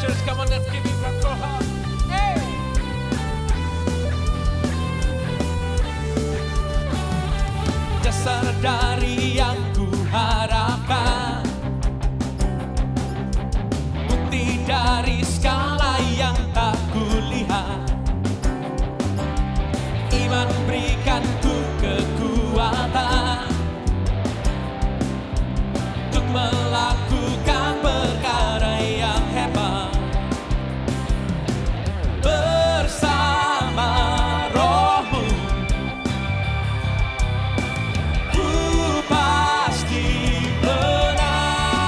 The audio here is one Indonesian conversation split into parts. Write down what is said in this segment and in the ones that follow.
Church, come on, let's give it a throw up. Hey! Dasar dari yang ku harapkan, bukti dari skala yang tak kulihat. Iman berikan ku kekuatan untuk melakukan perkara yang hebat. Bersama Roh-Mu ku pasti menang.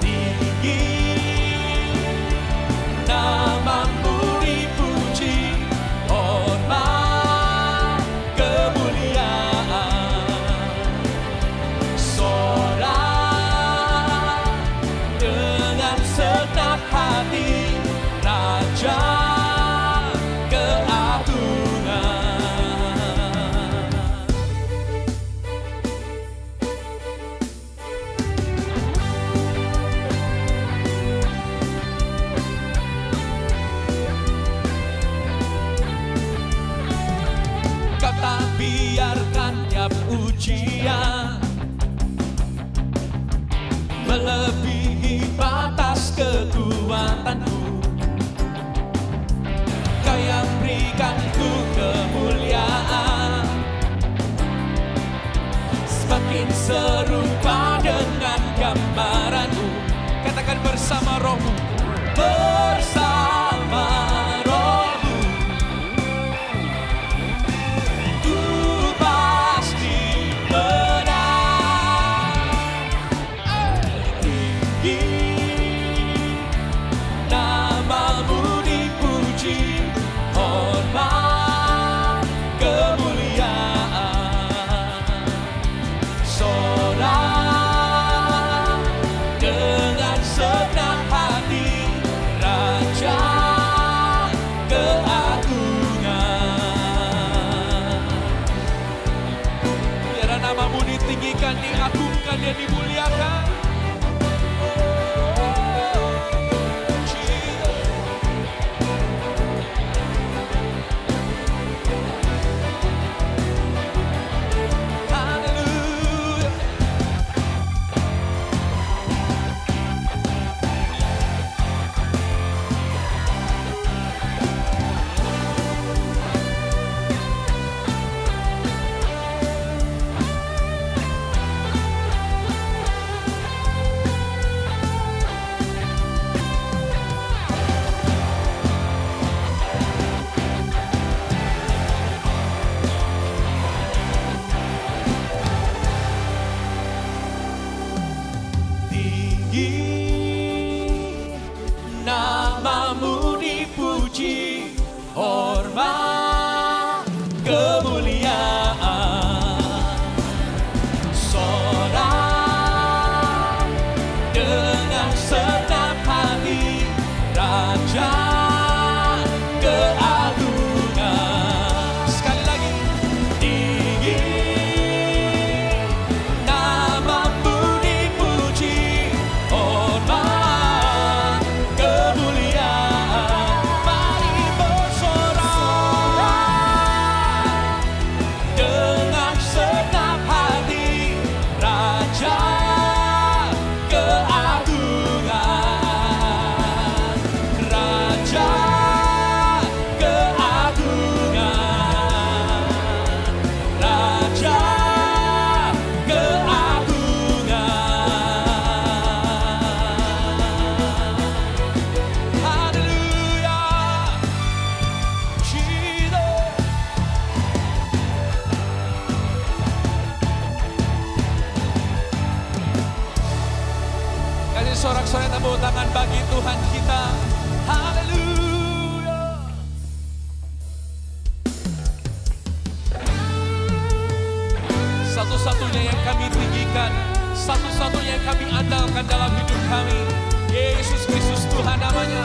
Tinggi nama-Mu dipuji, hormat kemuliaan. Sorak dengan segenap hati, Raja keagungan. Kau tak biarkan tiap ujian melebihi batas kekuatanku. Kau yang berikan ku kemuliaan, semakin serupa dengan gambaran-Mu. Katakan bersama Roh-Mu, bersama Roh-Mu ku pasti menang. Tinggi nama-Mu dipuji, hormat kemuliaan. Sorak dengan segenap hati, Raja keagungan. Biar nama-Mu ditinggikan, diagungkan, dan dimuliakan. yang kami andalkan dalam hidup kami. Yesus Kristus Tuhan namanya.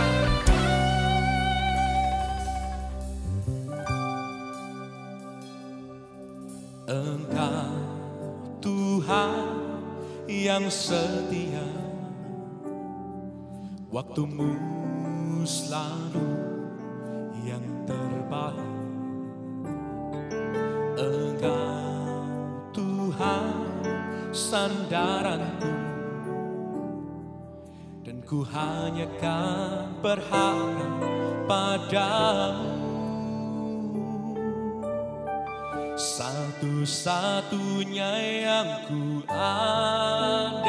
Engkau Tuhan yang setia, waktumu selalu yang terbaik. Engkau Tuhan sandaranku, dan ku hanya kan berharap padamu. Satu-satunya yang ku andalkan,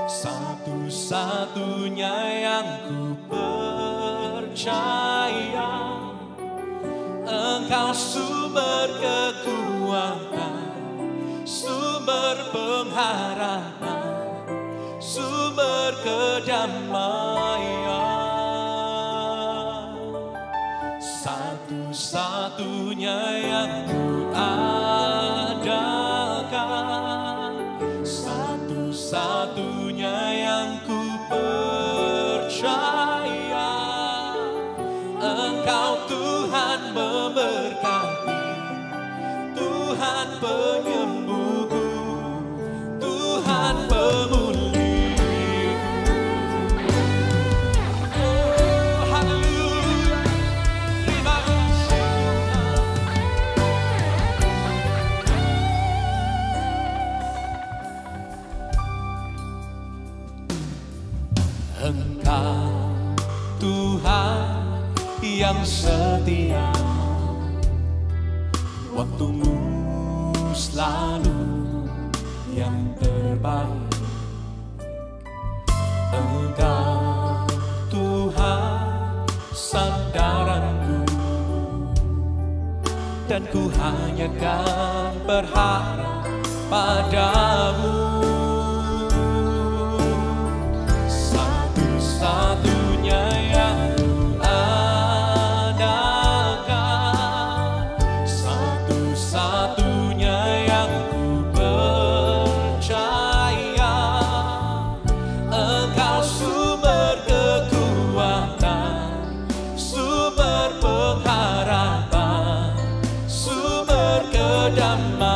satu-satunya yang ku percaya. Engkau sumber kekuatan, sumber pengharapan, sumber kedamaian. Satu-satunya yang ku andalkan, satu-satunya yang ku percaya. Engkau Tuhan memberkati, Tuhan penyembuhku, Tuhan pemulihku. Oh haleluya, terima kasih. Engkau Tuhan yang setia, waktumu selalu yang terbaik. Engkau Tuhan sandaranku, dan ku hanya kan berharap padamu. Satu-satunya yang ku andalkan, satu-satunya yang ku percaya. Engkau sumber kekuatan, sumber pengharapan, sumber kedamaian.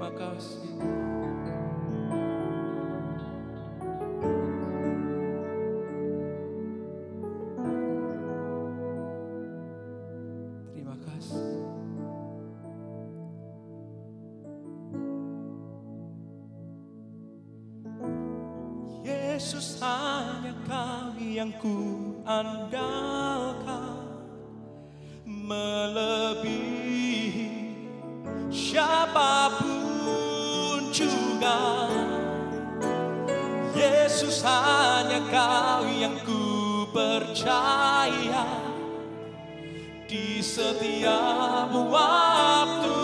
Terima kasih. Terima kasih. Yesus, hanya Kau yang ku andalkan, melebihi siapapun juga. Yesus, hanya Kau yang ku percaya, di setiap waktu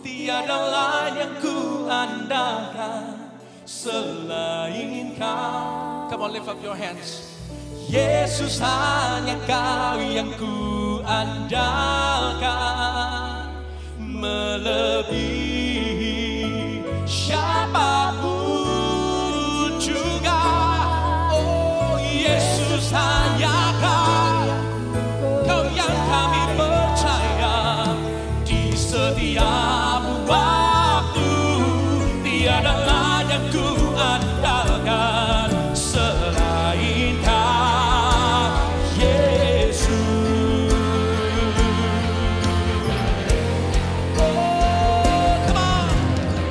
tiada lain yang ku andalkan selain Kau. Come on, lift up your hands. Yesus, hanya Kau yang ku andalkan, melebihi siapapun juga. Oh Yesus, hanya Kau, Kau yang kami percaya, di setiap waktu tiada lain yang ku andalkan selain Kau, Yesus. Oh, come on.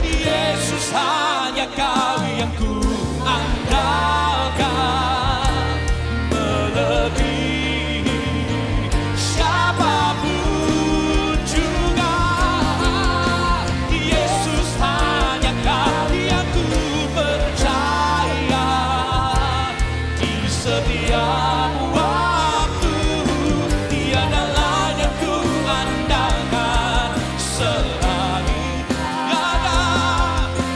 Yesus, hanya Kau yang ku andalkan, melebihi siapapun juga. Yesus, hanya Kau yang ku percaya, di setiap waktu tiada lain yang ku andalkan selain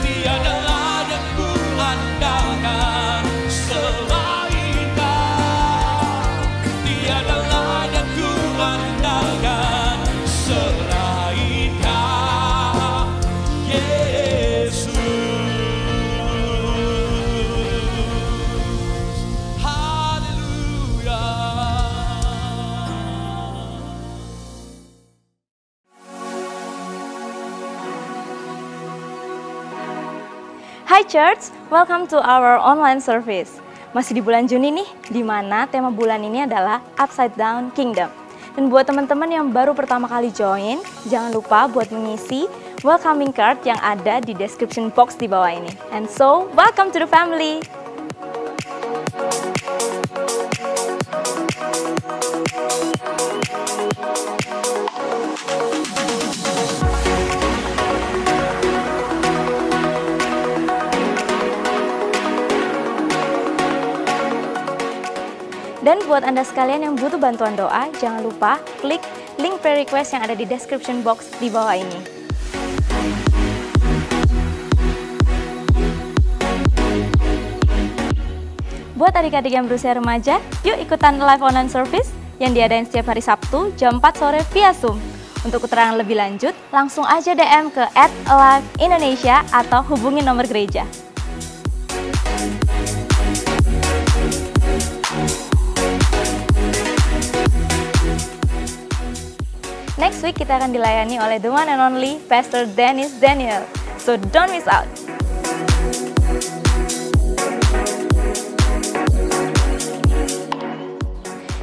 tiada lain yang ku andalkan selain Kau, tiada lain yang ku andalkan selain Kau, Yesus. Haleluya. Hi Church, welcome to our online service. Masih di bulan Juni nih, di mana tema bulan ini adalah Upside Down Kingdom. Dan buat teman-teman yang baru pertama kali join, jangan lupa buat mengisi welcoming card yang ada di description box di bawah ini. And so, welcome to the family! Dan buat Anda sekalian yang butuh bantuan doa, jangan lupa klik link prayer request yang ada di description box di bawah ini. Buat adik-adik yang berusia remaja, yuk ikutan live online service yang diadain setiap hari Sabtu jam 4 sore via Zoom. Untuk keterangan lebih lanjut, langsung aja DM ke @AliveIndonesia atau hubungi nomor gereja. Next week kita akan dilayani oleh the one and only Pastor Dennis Daniel. So don't miss out.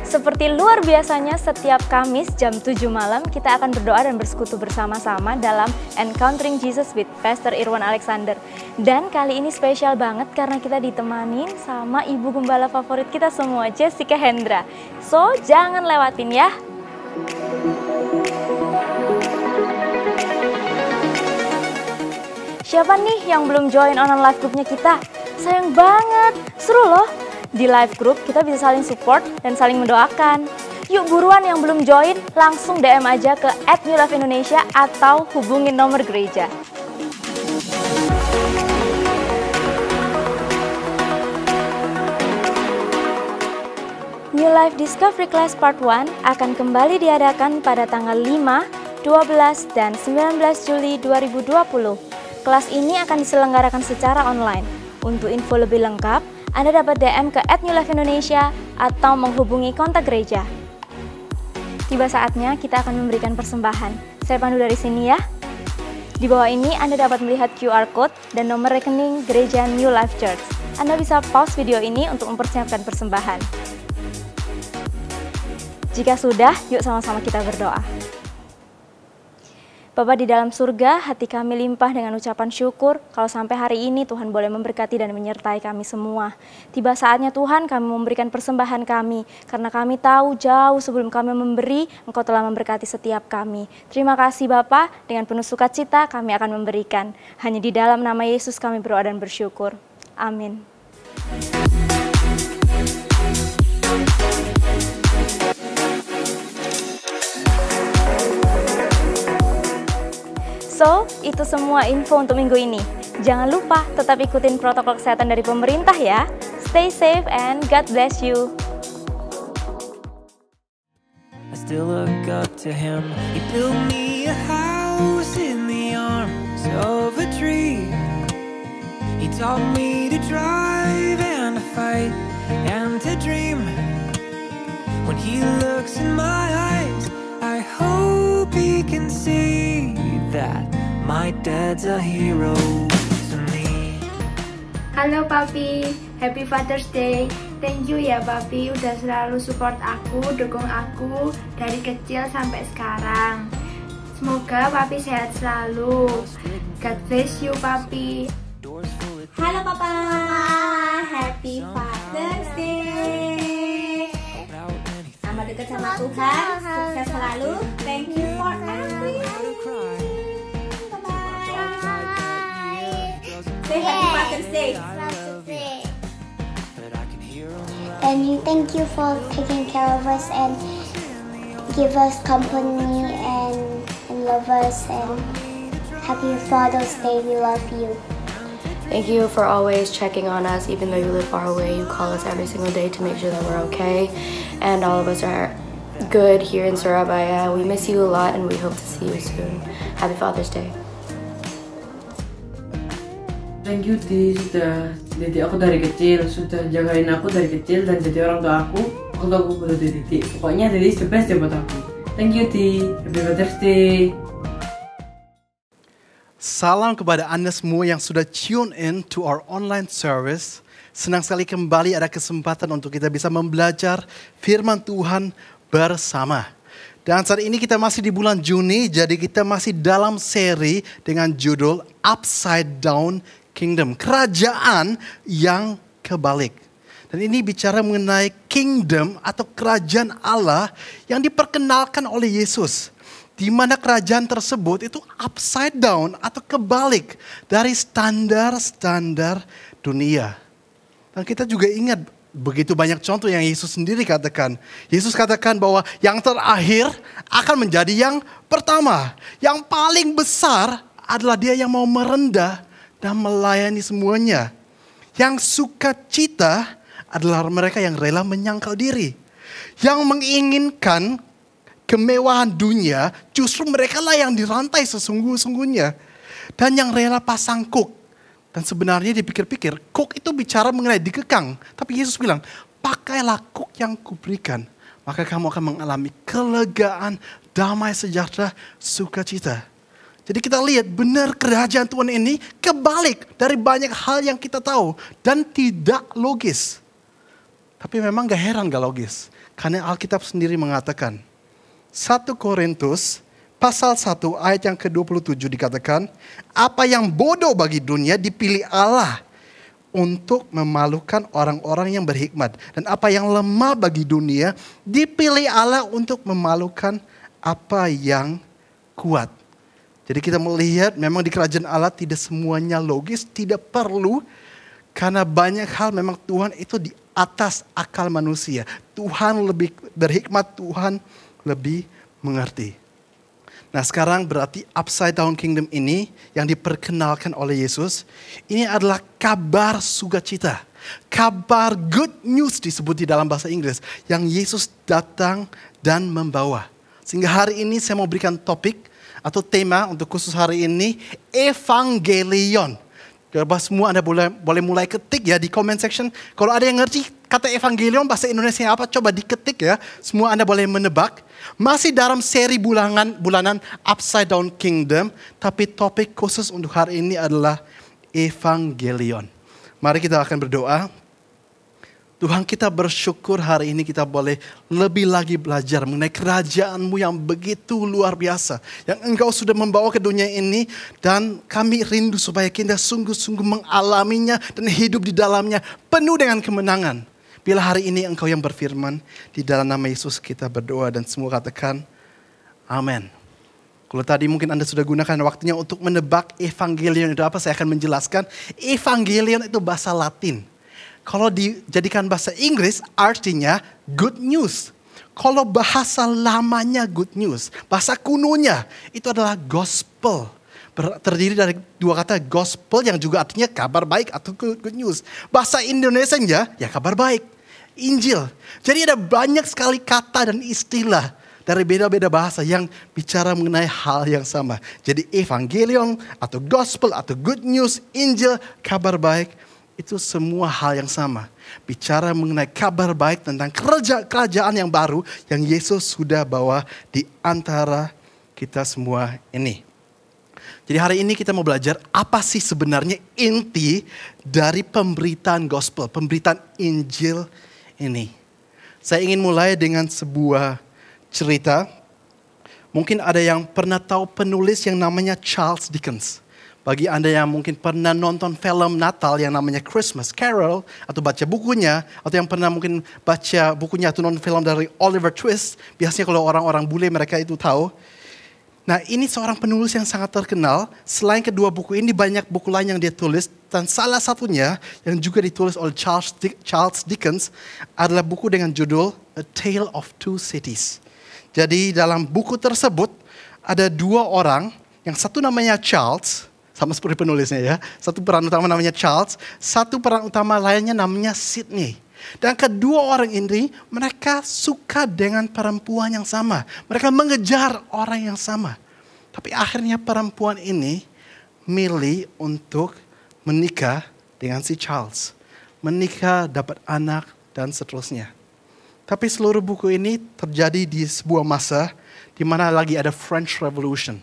Seperti luar biasanya setiap Kamis jam 7 malam kita akan berdoa dan bersekutu bersama-sama dalam Encountering Jesus with Pastor Irwan Alexander. Dan kali ini spesial banget karena kita ditemanin sama ibu gembala favorit kita semua, Jessica Hendra. So jangan lewatin ya. Siapa nih yang belum join online live groupnya kita? Sayang banget, seru loh. Di live group kita bisa saling support dan saling mendoakan. Yuk buruan yang belum join, langsung DM aja ke @newlifeindonesia atau hubungin nomor gereja. New Life Discovery Class Part 1 akan kembali diadakan pada tanggal 5, 12, dan 19 Juli 2020. Kelas ini akan diselenggarakan secara online. Untuk info lebih lengkap, Anda dapat DM ke @newlifeindonesia atau menghubungi kontak gereja. Tiba saatnya kita akan memberikan persembahan. Saya pandu dari sini ya. Di bawah ini Anda dapat melihat QR Code dan nomor rekening Gereja New Life Church. Anda bisa pause video ini untuk mempersiapkan persembahan. Jika sudah, yuk sama-sama kita berdoa. Bapa di dalam surga, hati kami limpah dengan ucapan syukur kalau sampai hari ini Tuhan boleh memberkati dan menyertai kami semua. Tiba saatnya Tuhan kami memberikan persembahan kami, karena kami tahu jauh sebelum kami memberi, Engkau telah memberkati setiap kami. Terima kasih Bapa, dengan penuh sukacita kami akan memberikan. Hanya di dalam nama Yesus kami berdoa dan bersyukur. Amin. So, itu semua info untuk minggu ini. Jangan lupa tetap ikutin protokol kesehatan dari pemerintah ya. Stay safe and God bless you. I still look up to him. He built me a house in the arms of a tree. He taught me to drive and to fight and to dream. When he looks in my eyes, I hope he can see that my dad's a hero to me. Halo Papi, Happy Father's Day. Thank you ya Papi, udah selalu support aku, dukung aku dari kecil sampai sekarang. Semoga Papi sehat selalu. God bless you Papi. Halo Papa, Happy Father's Day. Sama dekat sama Tuhan, sukses selalu. Thank you for everything. Say Happy Father's Day. And thank you for taking care of us and give us company and love us, and Happy Father's Day. We love you. Thank you for always checking on us, even though you live far away. You call us every single day to make sure that we're okay. And all of us are good here in Surabaya. We miss you a lot and we hope to see you soon. Happy Father's Day. Thank you Ti, sudah didik aku dari kecil, sudah jagain aku dari kecil dan jadi orang tua aku waktu aku butuh Ti. Pokoknya Ti is the best ya buat aku. Thank you Ti, Happy Father's Day. Salam kepada Anda semua yang sudah tune in to our online service. Senang sekali kembali ada kesempatan untuk kita bisa membelajar firman Tuhan bersama. Dan saat ini kita masih di bulan Juni, jadi kita masih dalam seri dengan judul Upside Down Kingdom, kerajaan yang kebalik. Dan ini bicara mengenai kingdom atau kerajaan Allah yang diperkenalkan oleh Yesus. Di mana kerajaan tersebut itu upside down atau kebalik dari standar-standar dunia. Dan kita juga ingat begitu banyak contoh yang Yesus sendiri katakan. Yesus katakan bahwa yang terakhir akan menjadi yang pertama. Yang paling besar adalah dia yang mau merendah dan melayani semuanya. Yang sukacita adalah mereka yang rela menyangkal diri. Yang menginginkan kemewahan dunia, justru mereka lah yang dirantai sesungguh-sungguhnya. Dan yang rela pasang kuk. Dan sebenarnya dipikir-pikir, kuk itu bicara mengenai dikekang. Tapi Yesus bilang, pakailah kuk yang kuberikan. Maka kamu akan mengalami kelegaan, damai sejahtera, sukacita. Jadi kita lihat benar kerajaan Tuhan ini kebalik dari banyak hal yang kita tahu. Dan tidak logis. Tapi memang gak heran gak logis. Karena Alkitab sendiri mengatakan, 1 Korintus pasal 1 ayat yang ke-27 dikatakan, apa yang bodoh bagi dunia dipilih Allah untuk memalukan orang-orang yang berhikmat. Dan apa yang lemah bagi dunia dipilih Allah untuk memalukan apa yang kuat. Jadi kita melihat memang di kerajaan Allah tidak semuanya logis, tidak perlu. Karena banyak hal memang Tuhan itu di atas akal manusia. Tuhan lebih berhikmat, Tuhan lebih mengerti. Nah sekarang berarti upside down kingdom ini yang diperkenalkan oleh Yesus. Ini adalah kabar sukacita. Kabar good news disebut di dalam bahasa Inggris. Yang Yesus datang dan membawa. Sehingga hari ini saya mau berikan topik atau tema untuk khusus hari ini. Evangelion. Semua Anda boleh mulai ketik ya di comment section. Kalau ada yang ngerti, kata evangelion bahasa Indonesia apa? Coba diketik ya. Semua Anda boleh menebak. Masih dalam seri bulanan Upside Down Kingdom. Tapi topik khusus untuk hari ini adalah evangelion. Mari kita akan berdoa. Tuhan, kita bersyukur hari ini kita boleh lebih lagi belajar mengenai kerajaan-Mu yang begitu luar biasa. Yang Engkau sudah membawa ke dunia ini. Dan kami rindu supaya kita sungguh-sungguh mengalaminya dan hidup di dalamnya penuh dengan kemenangan. Bila hari ini Engkau yang berfirman, di dalam nama Yesus kita berdoa dan semua katakan amin. Kalau tadi mungkin Anda sudah gunakan waktunya untuk menebak evangelion itu apa, saya akan menjelaskan. Evangelion itu bahasa Latin. Kalau dijadikan bahasa Inggris artinya good news. Kalau bahasa lamanya good news, bahasa kunonya itu adalah gospel. Terdiri dari dua kata gospel yang juga artinya kabar baik atau good news. Bahasa Indonesianya ya kabar baik, Injil. Jadi ada banyak sekali kata dan istilah dari beda-beda bahasa yang bicara mengenai hal yang sama. Jadi evangelion atau gospel atau good news, Injil, kabar baik. Itu semua hal yang sama. Bicara mengenai kabar baik tentang kerajaan yang baru yang Yesus sudah bawa di antara kita semua ini. Jadi hari ini kita mau belajar apa sih sebenarnya inti dari pemberitaan gospel, pemberitaan Injil ini. Saya ingin mulai dengan sebuah cerita. Mungkin ada yang pernah tahu penulis yang namanya Charles Dickens. Bagi Anda yang mungkin pernah nonton film Natal yang namanya Christmas Carol, atau baca bukunya, atau yang pernah mungkin baca bukunya atau nonton film dari Oliver Twist, biasanya kalau orang-orang bule mereka itu tahu. Nah, ini seorang penulis yang sangat terkenal. Selain kedua buku ini, banyak buku lain yang dia tulis. Dan salah satunya yang juga ditulis oleh Charles Dickens adalah buku dengan judul A Tale of Two Cities. Jadi dalam buku tersebut ada dua orang, yang satu namanya Charles, sama seperti penulisnya ya. Satu peran utama namanya Charles, satu peran utama lainnya namanya Sydney. Dan kedua orang ini mereka suka dengan perempuan yang sama. Mereka mengejar orang yang sama. Tapi akhirnya perempuan ini milih untuk menikah dengan si Charles. Menikah, dapat anak dan seterusnya. Tapi seluruh buku ini terjadi di sebuah masa di mana lagi ada French Revolution.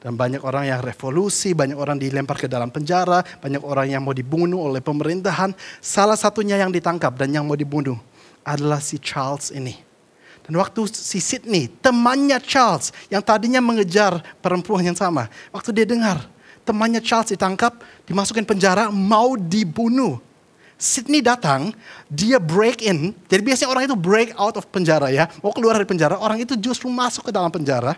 Dan banyak orang yang revolusi, banyak orang dilempar ke dalam penjara, banyak orang yang mau dibunuh oleh pemerintahan. Salah satunya yang ditangkap dan yang mau dibunuh adalah si Charles ini. Dan waktu si Sydney, temannya Charles yang tadinya mengejar perempuan yang sama. Waktu dia dengar temannya Charles ditangkap, dimasukin penjara, mau dibunuh. Sydney datang, dia break in. Jadi biasanya orang itu break out of penjara ya. Mau keluar dari penjara, orang itu justru masuk ke dalam penjara.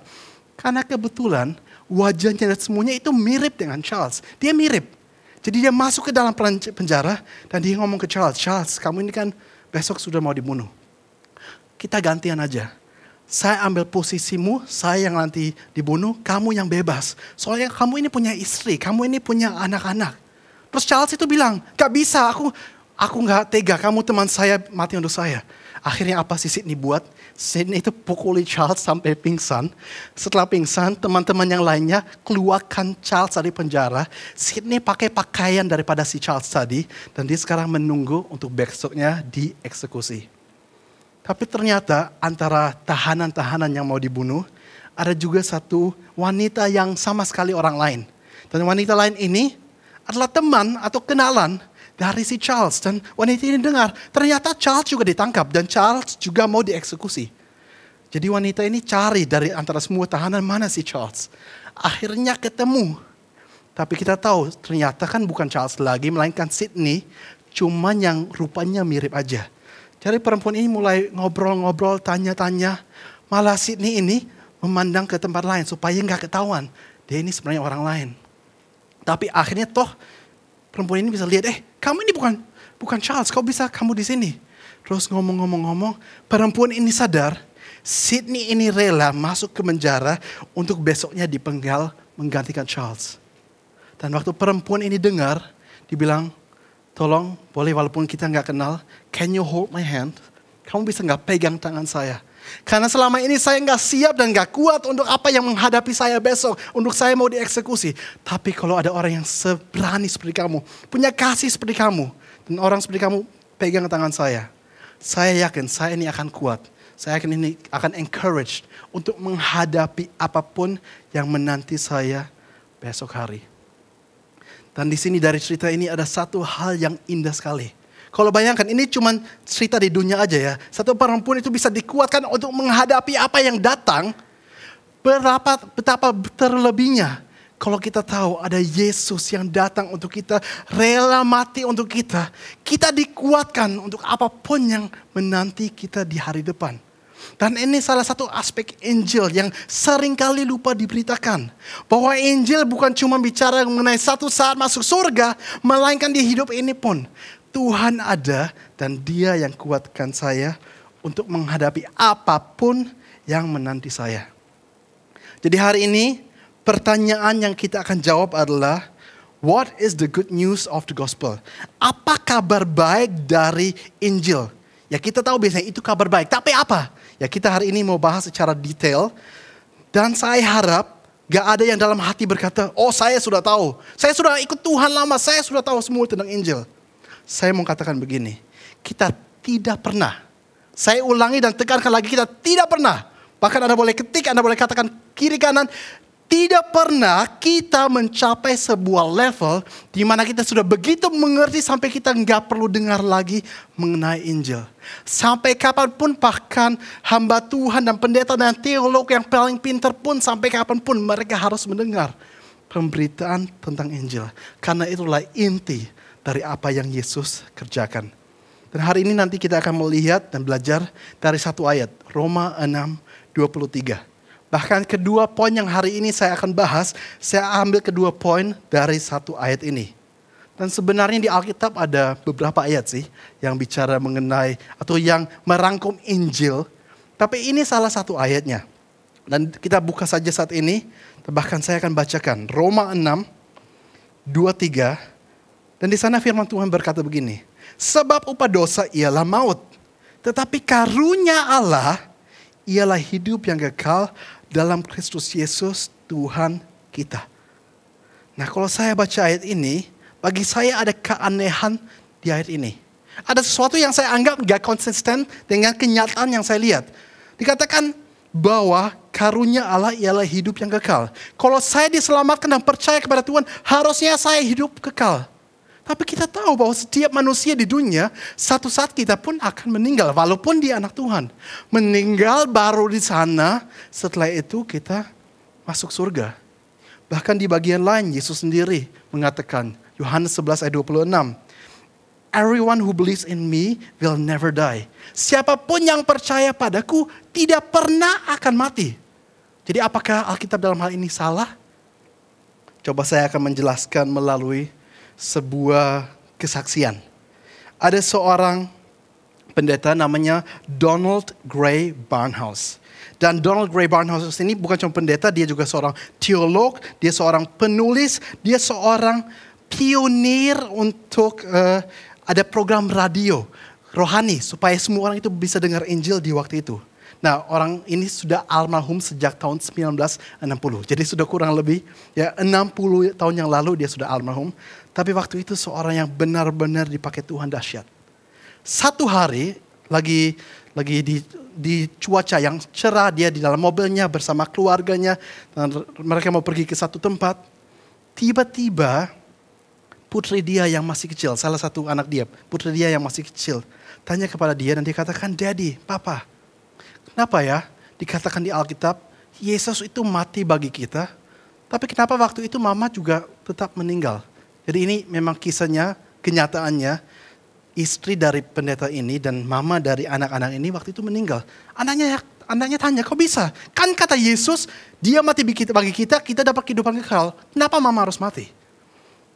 Karena kebetulan wajahnya dan semuanya itu mirip dengan Charles. Dia mirip. Jadi dia masuk ke dalam penjara dan dia ngomong ke Charles, Charles, kamu ini kan besok sudah mau dibunuh. Kita gantian aja. Saya ambil posisimu, saya yang nanti dibunuh, kamu yang bebas. Soalnya kamu ini punya istri, kamu ini punya anak-anak. Terus Charles itu bilang, gak bisa, aku gak tega, kamu teman saya mati untuk saya. Akhirnya apa sih Sydney buat? Sydney itu pukuli Charles sampai pingsan. Setelah pingsan, teman-teman yang lainnya keluarkan Charles dari penjara. Sydney pakai pakaian daripada si Charles tadi. Dan dia sekarang menunggu untuk besoknya dieksekusi. Tapi ternyata antara tahanan-tahanan yang mau dibunuh, ada juga satu wanita yang sama sekali orang lain. Dan wanita lain ini adalah teman atau kenalan dari si Charles. Dan wanita ini dengar, ternyata Charles juga ditangkap dan Charles juga mau dieksekusi. Jadi wanita ini cari dari antara semua tahanan mana si Charles. Akhirnya ketemu. Tapi kita tahu ternyata kan bukan Charles lagi, melainkan Sydney. Cuman yang rupanya mirip aja. Jadi perempuan ini mulai ngobrol-ngobrol, tanya-tanya. Malah Sydney ini memandang ke tempat lain supaya nggak ketahuan. Dia ini sebenarnya orang lain. Tapi akhirnya toh perempuan ini bisa lihat, kamu ini bukan Charles, kok bisa kamu di sini? Terus ngomong-ngomong, perempuan ini sadar, Sydney ini rela masuk ke penjara untuk besoknya dipenggal menggantikan Charles. Dan waktu perempuan ini dengar, dibilang, tolong boleh walaupun kita nggak kenal, can you hold my hand? Kamu bisa nggak pegang tangan saya? Karena selama ini saya nggak siap dan nggak kuat untuk apa yang menghadapi saya besok. Untuk saya mau dieksekusi. Tapi kalau ada orang yang seberani seperti kamu, punya kasih seperti kamu, dan orang seperti kamu pegang tangan saya, saya yakin saya ini akan kuat. Saya yakin ini akan encourage untuk menghadapi apapun yang menanti saya besok hari. Dan di sini dari cerita ini ada satu hal yang indah sekali. Kalau bayangkan ini cuma cerita di dunia aja ya. Satu perempuan itu bisa dikuatkan untuk menghadapi apa yang datang. Betapa terlebihnya kalau kita tahu ada Yesus yang datang untuk kita, rela mati untuk kita. Kita dikuatkan untuk apapun yang menanti kita di hari depan. Dan ini salah satu aspek Injil yang seringkali lupa diberitakan. Bahwa Injil bukan cuma bicara mengenai satu saat masuk surga, melainkan di hidup ini pun. Tuhan ada dan Dia yang kuatkan saya untuk menghadapi apapun yang menanti saya. Jadi hari ini pertanyaan yang kita akan jawab adalah, what is the good news of the gospel? Apa kabar baik dari Injil? Ya kita tahu biasanya itu kabar baik, tapi apa? Ya kita hari ini mau bahas secara detail. Dan saya harap gak ada yang dalam hati berkata, oh saya sudah tahu. Saya sudah ikut Tuhan lama, saya sudah tahu semua tentang Injil. Saya mau katakan begini, kita tidak pernah. Saya ulangi dan tekankan lagi, kita tidak pernah. Bahkan Anda boleh ketik, Anda boleh katakan kiri kanan. Tidak pernah kita mencapai sebuah level di mana kita sudah begitu mengerti sampai kita nggak perlu dengar lagi mengenai Injil. Sampai kapanpun bahkan hamba Tuhan dan pendeta dan teolog yang paling pintar pun sampai kapanpun mereka harus mendengar pemberitaan tentang Injil. Karena itulah inti dari apa yang Yesus kerjakan. Dan hari ini nanti kita akan melihat dan belajar dari satu ayat, Roma 6:23. Bahkan kedua poin yang hari ini saya akan bahas, saya ambil kedua poin dari satu ayat ini. Dan sebenarnya di Alkitab ada beberapa ayat sih yang bicara mengenai atau yang merangkum Injil. Tapi ini salah satu ayatnya. Dan kita buka saja saat ini, bahkan saya akan bacakan Roma 6:23. Dan di sana firman Tuhan berkata begini, sebab upah dosa ialah maut, tetapi karunia Allah ialah hidup yang kekal dalam Kristus Yesus Tuhan kita. Nah kalau saya baca ayat ini, bagi saya ada keanehan di ayat ini. Ada sesuatu yang saya anggap gak konsisten dengan kenyataan yang saya lihat. Dikatakan bahwa karunia Allah ialah hidup yang kekal. Kalau saya diselamatkan dan percaya kepada Tuhan, harusnya saya hidup kekal. Tapi kita tahu bahwa setiap manusia di dunia, satu saat kita pun akan meninggal. Walaupun dia anak Tuhan. Meninggal baru di sana, setelah itu kita masuk surga. Bahkan di bagian lain, Yesus sendiri mengatakan, Yohanes 11 ayat 26. Everyone who believes in me will never die. Siapapun yang percaya padaku tidak pernah akan mati. Jadi apakah Alkitab dalam hal ini salah? Coba saya akan menjelaskan melalui sebuah kesaksian. Ada seorang pendeta namanya Donald Grey Barnhouse. Dan Donald Grey Barnhouse ini bukan cuma pendeta, dia juga seorang teolog, dia seorang penulis, dia seorang pionir untuk ada program radio rohani supaya semua orang itu bisa dengar Injil di waktu itu. Nah, orang ini sudah almarhum sejak tahun 1960. Jadi sudah kurang lebih ya 60 tahun yang lalu dia sudah almarhum. Tapi waktu itu seorang yang benar-benar dipakai Tuhan dahsyat. Satu hari lagi di cuaca yang cerah, dia di dalam mobilnya bersama keluarganya dan mereka mau pergi ke satu tempat. Tiba-tiba putri dia yang masih kecil, salah satu anak dia, putri dia yang masih kecil, tanya kepada dia dan dia katakan, "Daddy, Papa, kenapa ya dikatakan di Alkitab Yesus itu mati bagi kita, tapi kenapa waktu itu Mama juga tetap meninggal?" Jadi ini memang kisahnya, kenyataannya, istri dari pendeta ini dan mama dari anak-anak ini waktu itu meninggal. Anaknya tanya, kok bisa? Kan kata Yesus, dia mati bagi kita, kita dapat kehidupan kekal. Kenapa Mama harus mati?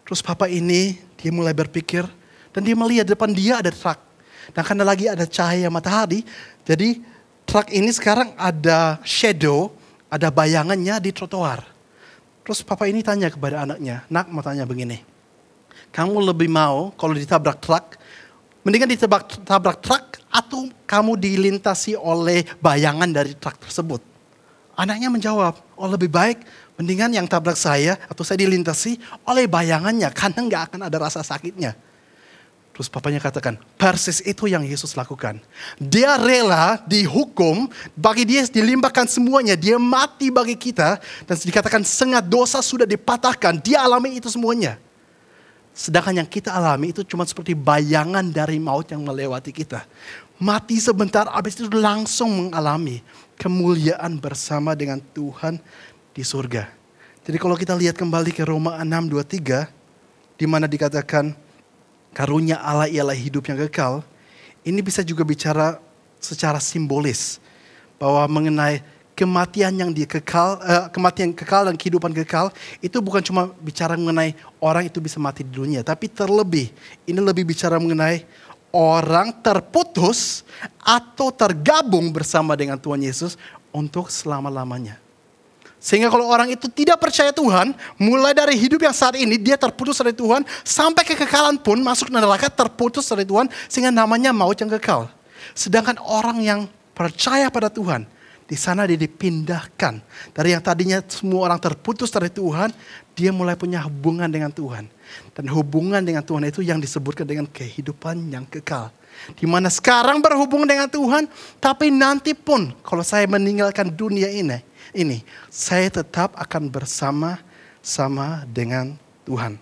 Terus papa ini, dia mulai berpikir, dan dia melihat depan dia ada truk. Dan karena lagi ada cahaya matahari, jadi truk ini sekarang ada shadow, ada bayangannya di trotoar. Terus papa ini tanya kepada anaknya, "Nak, mau tanya begini. Kamu lebih mau kalau ditabrak truk, mendingan ditabrak truk atau kamu dilintasi oleh bayangan dari truk tersebut?" Anaknya menjawab, "Oh lebih baik mendingan yang tabrak saya atau saya dilintasi oleh bayangannya karena nggak akan ada rasa sakitnya." Terus papanya katakan, persis itu yang Yesus lakukan. Dia rela dihukum, bagi dia dilimpahkan semuanya. Dia mati bagi kita. Dan dikatakan sengat dosa sudah dipatahkan. Dia alami itu semuanya. Sedangkan yang kita alami itu cuma seperti bayangan dari maut yang melewati kita. Mati sebentar, habis itu langsung mengalami kemuliaan bersama dengan Tuhan di surga. Jadi kalau kita lihat kembali ke Roma 6:23, di mana dikatakan, karunia Allah ialah hidup yang kekal. Ini bisa juga bicara secara simbolis bahwa mengenai kematian yang kematian kekal dan kehidupan kekal itu bukan cuma bicara mengenai orang itu bisa mati di dunia, tapi terlebih ini lebih bicara mengenai orang terputus atau tergabung bersama dengan Tuhan Yesus untuk selama-lamanya. Sehingga kalau orang itu tidak percaya Tuhan, mulai dari hidup yang saat ini dia terputus dari Tuhan, sampai kekekalan pun masuk neraka terputus dari Tuhan, sehingga namanya maut yang kekal. Sedangkan orang yang percaya pada Tuhan, di sana dia dipindahkan. Dari yang tadinya semua orang terputus dari Tuhan, dia mulai punya hubungan dengan Tuhan. Dan hubungan dengan Tuhan itu yang disebutkan dengan kehidupan yang kekal. Di mana sekarang berhubungan dengan Tuhan, tapi nanti pun kalau saya meninggalkan dunia ini, saya tetap akan bersama-sama dengan Tuhan.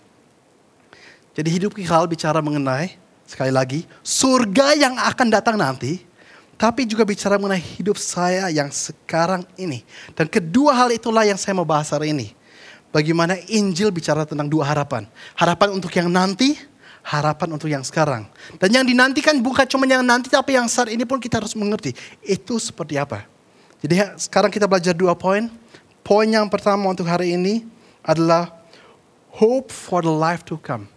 Jadi hidup kekal bicara mengenai, sekali lagi, surga yang akan datang nanti, tapi juga bicara mengenai hidup saya yang sekarang ini. Dan kedua hal itulah yang saya mau bahas hari ini. Bagaimana Injil bicara tentang dua harapan. Harapan untuk yang nanti, harapan untuk yang sekarang. Dan yang dinantikan bukan cuma yang nanti, tapi yang saat ini pun kita harus mengerti. Itu seperti apa. Jadi sekarang kita belajar 2 poin. Poin yang pertama untuk hari ini adalah hope for the life to come.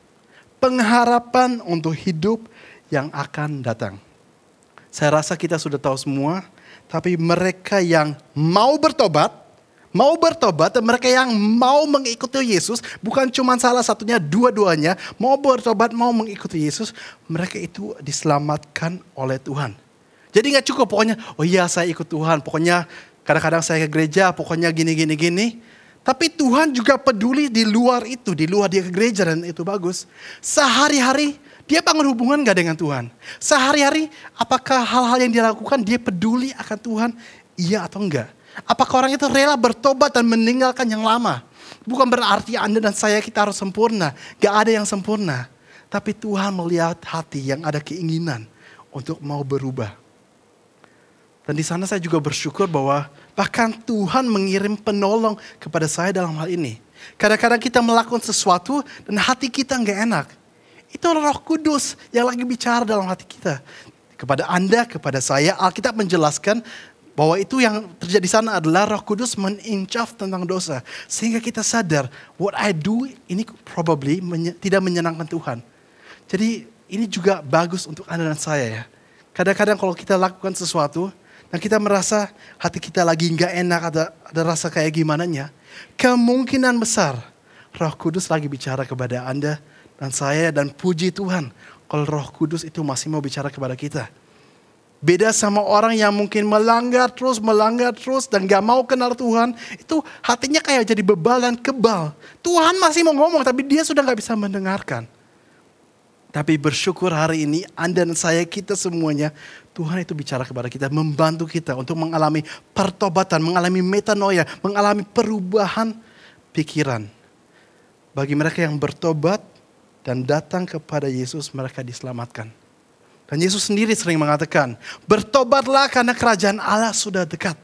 Pengharapan untuk hidup yang akan datang. Saya rasa kita sudah tahu semua, tapi mereka yang mau bertobat dan mereka yang mau mengikuti Yesus, bukan cuma salah satunya, dua-duanya, mau bertobat, mau mengikuti Yesus, mereka itu diselamatkan oleh Tuhan. Jadi gak cukup pokoknya, oh iya saya ikut Tuhan, pokoknya kadang-kadang saya ke gereja, pokoknya gini. Tapi Tuhan juga peduli di luar itu, di luar dia ke gereja dan itu bagus. Sehari-hari dia bangun hubungan gak dengan Tuhan? Sehari-hari apakah hal-hal yang dia lakukan dia peduli akan Tuhan? Iya atau enggak? Apakah orang itu rela bertobat dan meninggalkan yang lama? Bukan berarti Anda dan saya kita harus sempurna. Gak ada yang sempurna. Tapi Tuhan melihat hati yang ada keinginan untuk mau berubah. Dan di sana saya juga bersyukur bahwa bahkan Tuhan mengirim penolong kepada saya dalam hal ini. Kadang-kadang kita melakukan sesuatu dan hati kita nggak enak. Itu Roh Kudus yang lagi bicara dalam hati kita. Kepada Anda, kepada saya, Alkitab menjelaskan bahwa itu yang terjadi di sana adalah Roh Kudus mengincaf tentang dosa. Sehingga kita sadar, what I do ini probably tidak menyenangkan Tuhan. Jadi ini juga bagus untuk Anda dan saya ya. Kadang-kadang kalau kita lakukan sesuatu, dan kita merasa hati kita lagi nggak enak, ada rasa kayak gimananya. Kemungkinan besar Roh Kudus lagi bicara kepada Anda dan saya, dan puji Tuhan kalau Roh Kudus itu masih mau bicara kepada kita. Beda sama orang yang mungkin melanggar terus dan gak mau kenal Tuhan. Itu hatinya kayak jadi bebal dan kebal. Tuhan masih mau ngomong tapi dia sudah gak bisa mendengarkan. Tapi bersyukur hari ini Anda dan saya, kita semuanya, Tuhan itu bicara kepada kita, membantu kita untuk mengalami pertobatan, mengalami metanoia, mengalami perubahan pikiran. Bagi mereka yang bertobat dan datang kepada Yesus, mereka diselamatkan. Dan Yesus sendiri sering mengatakan, bertobatlah karena kerajaan Allah sudah dekat.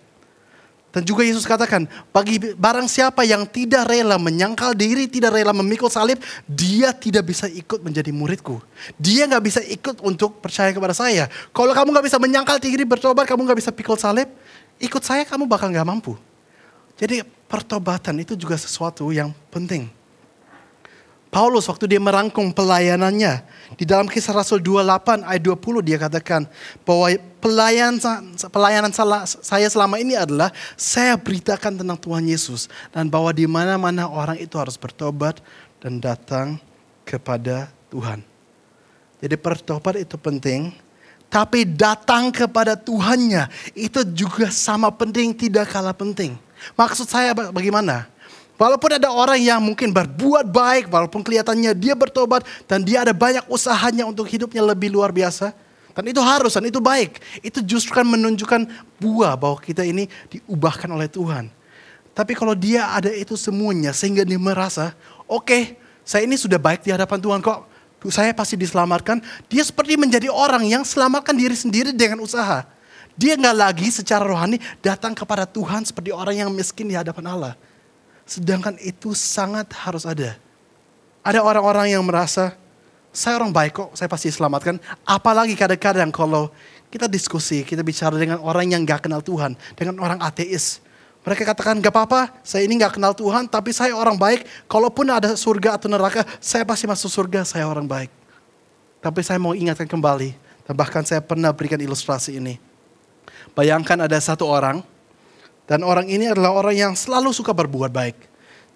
Dan juga Yesus katakan, bagi barang siapa yang tidak rela menyangkal diri, tidak rela memikul salib, dia tidak bisa ikut menjadi muridku. Dia gak bisa ikut untuk percaya kepada saya. Kalau kamu gak bisa menyangkal diri, bertobat, kamu gak bisa pikul salib, ikut saya kamu bakal gak mampu. Jadi pertobatan itu juga sesuatu yang penting. Paulus waktu dia merangkum pelayanannya, di dalam Kisah Rasul 28 ayat 20 dia katakan bahwa pelayanan saya selama ini adalah saya beritakan tentang Tuhan Yesus, dan bahwa di mana-mana orang itu harus bertobat dan datang kepada Tuhan. Jadi bertobat itu penting, tapi datang kepada Tuhannya itu juga sama penting, tidak kalah penting. Maksud saya bagaimana? Walaupun ada orang yang mungkin berbuat baik, walaupun kelihatannya dia bertobat dan dia ada banyak usahanya untuk hidupnya lebih luar biasa. Dan itu harus, dan itu baik. Itu justru kan menunjukkan buah bahwa kita ini diubahkan oleh Tuhan. Tapi kalau dia ada itu semuanya sehingga dia merasa, oke, saya ini sudah baik di hadapan Tuhan kok. Saya pasti diselamatkan. Dia seperti menjadi orang yang selamatkan diri sendiri dengan usaha. Dia nggak lagi secara rohani datang kepada Tuhan seperti orang yang miskin di hadapan Allah. Sedangkan itu sangat harus ada. Ada orang-orang yang merasa, saya orang baik kok, saya pasti diselamatkan. Apalagi kadang-kadang kalau kita diskusi, kita bicara dengan orang yang gak kenal Tuhan, dengan orang ateis. Mereka katakan, gak apa-apa, saya ini gak kenal Tuhan, tapi saya orang baik. Kalaupun ada surga atau neraka, saya pasti masuk surga, saya orang baik. Tapi saya mau ingatkan kembali, dan bahkan saya pernah berikan ilustrasi ini. Bayangkan ada satu orang, dan orang ini adalah orang yang selalu suka berbuat baik.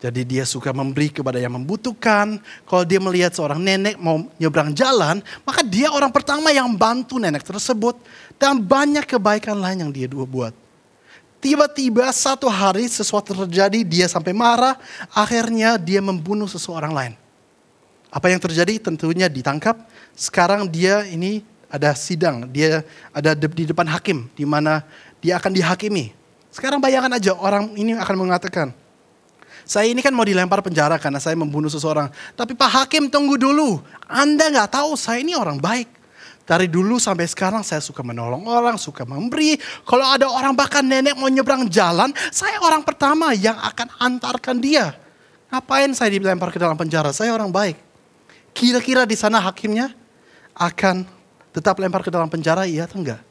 Jadi dia suka memberi kepada yang membutuhkan. Kalau dia melihat seorang nenek mau nyebrang jalan, maka dia orang pertama yang bantu nenek tersebut. Dan banyak kebaikan lain yang dia buat. Tiba-tiba satu hari sesuatu terjadi, dia sampai marah. Akhirnya dia membunuh seseorang lain. Apa yang terjadi? Tentunya ditangkap. Sekarang dia ini ada sidang. Dia ada di depan hakim, di mana dia akan dihakimi. Sekarang bayangkan aja orang ini akan mengatakan, saya ini kan mau dilempar penjara karena saya membunuh seseorang. Tapi Pak Hakim tunggu dulu. Anda gak tahu saya ini orang baik. Dari dulu sampai sekarang saya suka menolong orang, suka memberi. Kalau ada orang bahkan nenek mau nyebrang jalan, saya orang pertama yang akan antarkan dia. Ngapain saya dilempar ke dalam penjara? Saya orang baik. Kira-kira di sana hakimnya akan tetap lempar ke dalam penjara, iya atau enggak?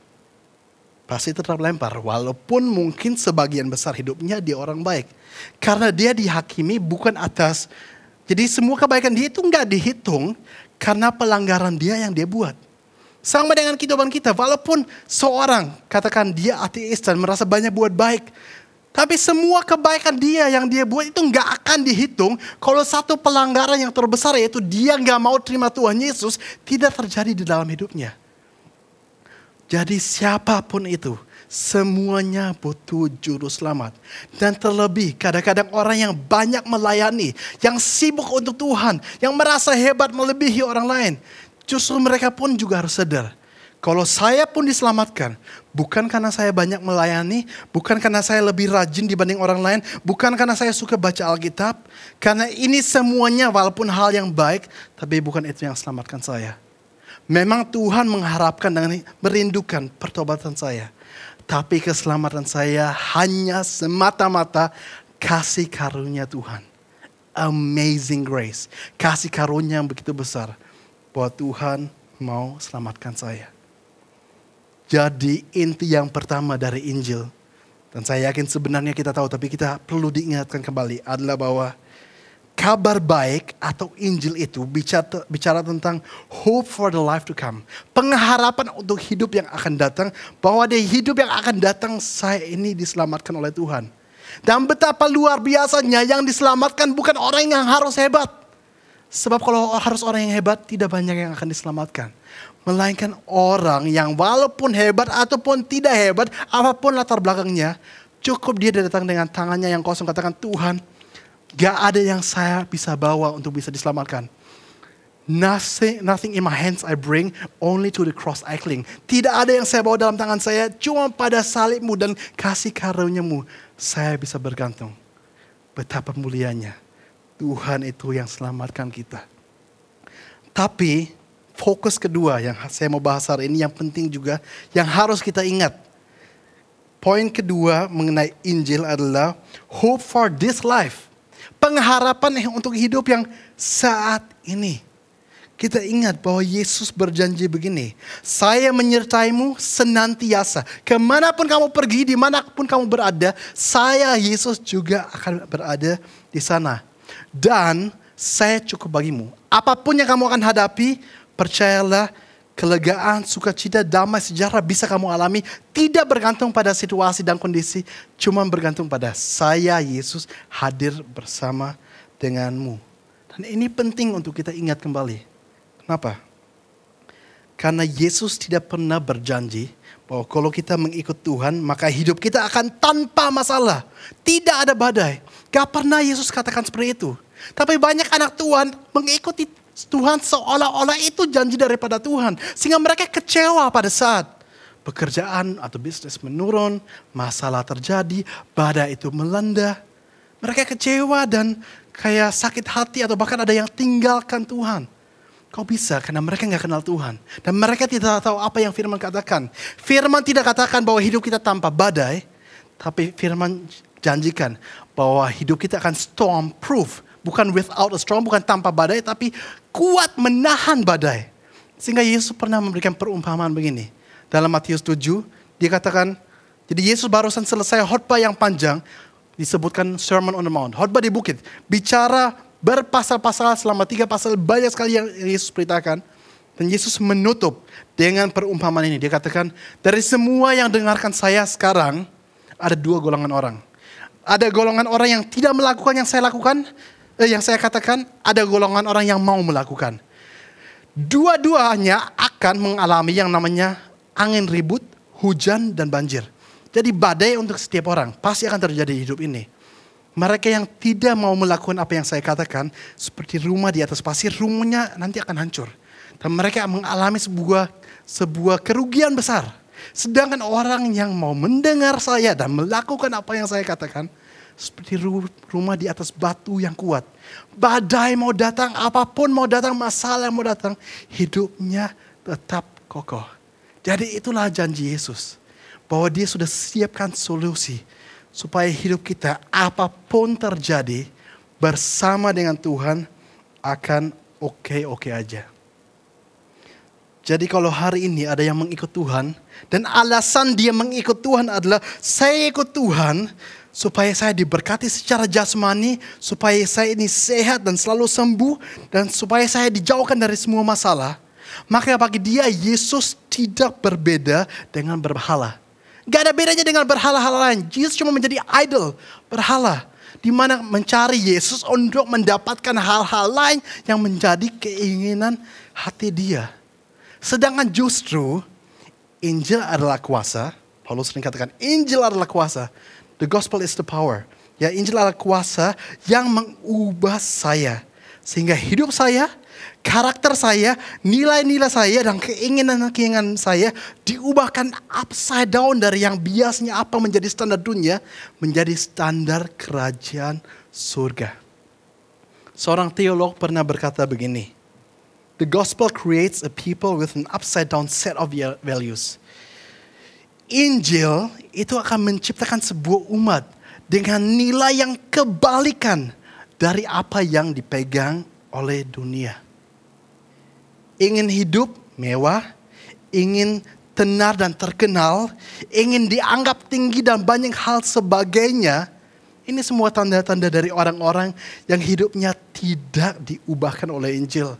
Pasti tetap lempar, walaupun mungkin sebagian besar hidupnya dia orang baik. Karena dia dihakimi bukan atas, jadi semua kebaikan dia itu enggak dihitung karena pelanggaran dia yang dia buat. Sama dengan kehidupan kita, walaupun seorang katakan dia ateis dan merasa banyak buat baik. Tapi semua kebaikan dia yang dia buat itu enggak akan dihitung kalau satu pelanggaran yang terbesar yaitu dia enggak mau terima Tuhan Yesus tidak terjadi di dalam hidupnya. Jadi siapapun itu, semuanya butuh juru selamat. Dan terlebih kadang-kadang orang yang banyak melayani, yang sibuk untuk Tuhan, yang merasa hebat melebihi orang lain. Justru mereka pun juga harus sadar. Kalau saya pun diselamatkan, bukan karena saya banyak melayani, bukan karena saya lebih rajin dibanding orang lain, bukan karena saya suka baca Alkitab. Karena ini semuanya walaupun hal yang baik, tapi bukan itu yang selamatkan saya. Memang Tuhan mengharapkan dan merindukan pertobatan saya. Tapi keselamatan saya hanya semata-mata kasih karunia Tuhan. Amazing grace. Kasih karunia yang begitu besar. Bahwa Tuhan mau selamatkan saya. Jadi inti yang pertama dari Injil. Dan saya yakin sebenarnya kita tahu, tapi kita perlu diingatkan kembali. Adalah bahwa kabar baik atau Injil itu bicara tentang hope for the life to come. Pengharapan untuk hidup yang akan datang. Bahwa di hidup yang akan datang saya ini diselamatkan oleh Tuhan. Dan betapa luar biasanya yang diselamatkan bukan orang yang harus hebat. Sebab kalau harus orang yang hebat tidak banyak yang akan diselamatkan. Melainkan orang yang walaupun hebat ataupun tidak hebat, apapun latar belakangnya, cukup dia datang dengan tangannya yang kosong katakan, Tuhan, gak ada yang saya bisa bawa untuk bisa diselamatkan. Nothing in my hands I bring, only to the cross I cling. Tidak ada yang saya bawa dalam tangan saya, cuma pada salibmu dan kasih karuniamu saya bisa bergantung. Betapa mulianya Tuhan itu yang selamatkan kita. Tapi fokus kedua yang saya mau bahas hari ini yang penting juga, yang harus kita ingat. Poin kedua mengenai Injil adalah hope for this life. Pengharapan untuk hidup yang saat ini. Kita ingat bahwa Yesus berjanji begini. Saya menyertaimu senantiasa. Kemanapun kamu pergi, dimanapun kamu berada, saya Yesus juga akan berada di sana. Dan saya cukup bagimu. Apapun yang kamu akan hadapi, percayalah, kelegaan, sukacita, damai, sejahtera bisa kamu alami. Tidak bergantung pada situasi dan kondisi. Cuma bergantung pada saya, Yesus, hadir bersama denganmu. Dan ini penting untuk kita ingat kembali. Kenapa? Karena Yesus tidak pernah berjanji bahwa kalau kita mengikut Tuhan, maka hidup kita akan tanpa masalah. Tidak ada badai. Gak pernah Yesus katakan seperti itu. Tapi banyak anak Tuhan mengikuti Tuhan seolah-olah itu janji daripada Tuhan. Sehingga mereka kecewa pada saat pekerjaan atau bisnis menurun, masalah terjadi, badai itu melanda. Mereka kecewa dan kayak sakit hati atau bahkan ada yang tinggalkan Tuhan. Kok bisa? Karena mereka gak kenal Tuhan. Dan mereka tidak tahu apa yang firman katakan. Firman tidak katakan bahwa hidup kita tanpa badai. Tapi firman janjikan bahwa hidup kita akan storm proof. Bukan without a storm, bukan tanpa badai, tapi kuat menahan badai. Sehingga Yesus pernah memberikan perumpamaan begini. Dalam Matius 7, dia katakan, jadi Yesus barusan selesai khotbah yang panjang, disebutkan Sermon on the Mount. Khotbah di bukit, bicara berpasal-pasal selama 3 pasal, banyak sekali yang Yesus beritakan. Dan Yesus menutup dengan perumpamaan ini. Dia katakan, dari semua yang dengarkan saya sekarang, ada 2 golongan orang. Ada golongan orang yang tidak melakukan yang saya lakukan, yang saya katakan, ada golongan orang yang mau melakukan. Dua-duanya akan mengalami yang namanya angin ribut, hujan, dan banjir. Jadi badai untuk setiap orang, pasti akan terjadi di hidup ini. Mereka yang tidak mau melakukan apa yang saya katakan, seperti rumah di atas pasir, rumahnya nanti akan hancur. Dan mereka mengalami sebuah kerugian besar. Sedangkan orang yang mau mendengar saya dan melakukan apa yang saya katakan, seperti rumah di atas batu yang kuat. Badai mau datang, apapun mau datang, masalah mau datang, hidupnya tetap kokoh. Jadi itulah janji Yesus. Bahwa dia sudah siapkan solusi. Supaya hidup kita apapun terjadi bersama dengan Tuhan akan oke-oke aja. Jadi kalau hari ini ada yang mengikut Tuhan. Dan alasan dia mengikut Tuhan adalah saya ikut Tuhan. Supaya saya diberkati secara jasmani, supaya saya ini sehat dan selalu sembuh, dan supaya saya dijauhkan dari semua masalah. Maka bagi dia Yesus tidak berbeda dengan berhala. Gak ada bedanya dengan berhala-hala lain. Yesus cuma menjadi idol, berhala. Di mana mencari Yesus untuk mendapatkan hal-hal lain yang menjadi keinginan hati dia. Sedangkan justru Injil adalah kuasa. Paulus sering katakan Injil adalah kuasa. The gospel is the power. Ya, Injil adalah kuasa yang mengubah saya. Sehingga hidup saya, karakter saya, nilai-nilai saya, dan keinginan-keinginan saya diubahkan upside down dari yang biasanya apa menjadi standar dunia, menjadi standar kerajaan surga. Seorang teolog pernah berkata begini, the gospel creates a people with an upside down set of values. Injil itu akan menciptakan sebuah umat dengan nilai yang kebalikan dari apa yang dipegang oleh dunia. Ingin hidup mewah, ingin tenar dan terkenal, ingin dianggap tinggi dan banyak hal sebagainya. Ini semua tanda-tanda dari orang-orang yang hidupnya tidak diubahkan oleh Injil.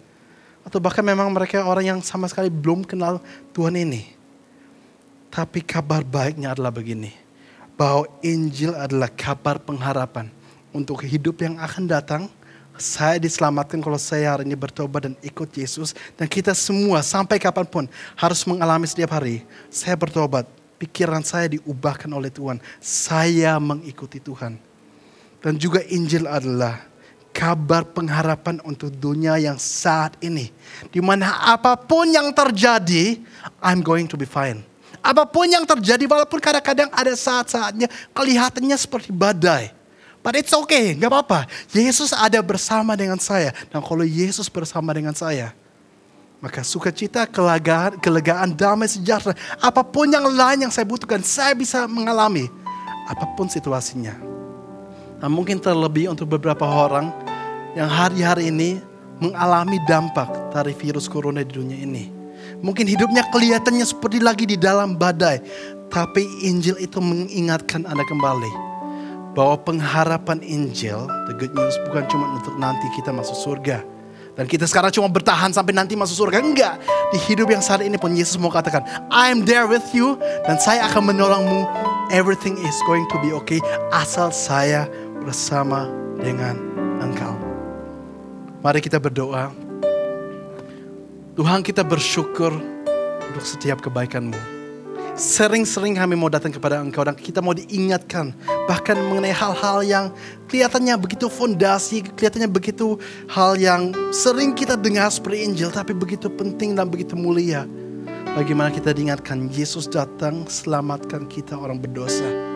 Atau bahkan memang mereka orang yang sama sekali belum kenal Tuhan ini. Tapi kabar baiknya adalah begini. Bahwa Injil adalah kabar pengharapan. Untuk hidup yang akan datang. Saya diselamatkan kalau saya hari ini bertobat dan ikut Yesus. Dan kita semua sampai kapanpun harus mengalami setiap hari. Saya bertobat. Pikiran saya diubahkan oleh Tuhan. Saya mengikuti Tuhan. Dan juga Injil adalah kabar pengharapan untuk dunia yang saat ini. Di mana apapun yang terjadi, I'm going to be fine. Apapun yang terjadi, walaupun kadang-kadang ada saat-saatnya kelihatannya seperti badai. But it's okay, gak apa-apa. Yesus ada bersama dengan saya. Dan kalau Yesus bersama dengan saya, maka sukacita, kelegaan, damai, sejahtera. Apapun yang lain yang saya butuhkan, saya bisa mengalami. Apapun situasinya. Nah, mungkin terlebih untuk beberapa orang yang hari-hari ini mengalami dampak dari virus corona di dunia ini. Mungkin hidupnya kelihatannya seperti lagi di dalam badai. Tapi Injil itu mengingatkan Anda kembali. Bahwa pengharapan Injil, the good news, bukan cuma untuk nanti kita masuk surga. Dan kita sekarang cuma bertahan sampai nanti masuk surga. Enggak. Di hidup yang saat ini pun Yesus mau katakan, I'm there with you. Dan saya akan menolongmu. Everything is going to be okay. Asal saya bersama dengan engkau. Mari kita berdoa. Tuhan, kita bersyukur untuk setiap kebaikan-Mu. Sering-sering kami mau datang kepada Engkau dan kita mau diingatkan bahkan mengenai hal-hal yang kelihatannya begitu fondasi, kelihatannya begitu hal yang sering kita dengar seperti Injil, tapi begitu penting dan begitu mulia. Bagaimana kita diingatkan Yesus datang selamatkan kita orang berdosa.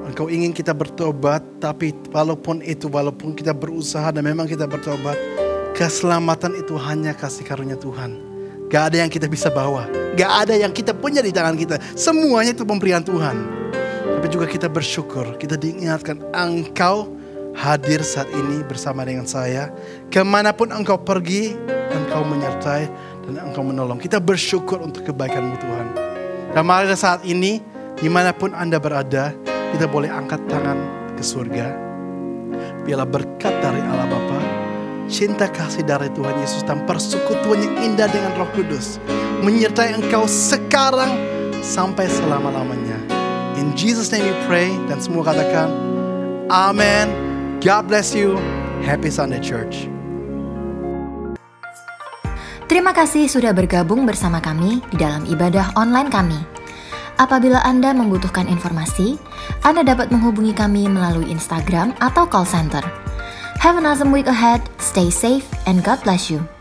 Engkau ingin kita bertobat, tapi walaupun kita berusaha dan memang kita bertobat, keselamatan itu hanya kasih karunia Tuhan. Gak ada yang kita bisa bawa, gak ada yang kita punya di tangan kita. Semuanya itu pemberian Tuhan. Tapi juga kita bersyukur, kita diingatkan Engkau hadir saat ini bersama dengan saya. Kemanapun Engkau pergi, Engkau menyertai dan Engkau menolong. Kita bersyukur untuk kebaikan-Mu Tuhan. Dan mari saat ini, dimanapun Anda berada, kita boleh angkat tangan ke surga. Biarlah berkat dari Allah Bapa, cinta kasih dari Tuhan Yesus dan persekutuan yang indah dengan Roh Kudus menyertai engkau sekarang sampai selama-lamanya. In Jesus name we pray, dan semua katakan Amen. God bless you. Happy Sunday Church. Terima kasih sudah bergabung bersama kami di dalam ibadah online kami. Apabila Anda membutuhkan informasi, Anda dapat menghubungi kami melalui Instagram atau call center. Have an awesome week ahead, stay safe, and God bless you.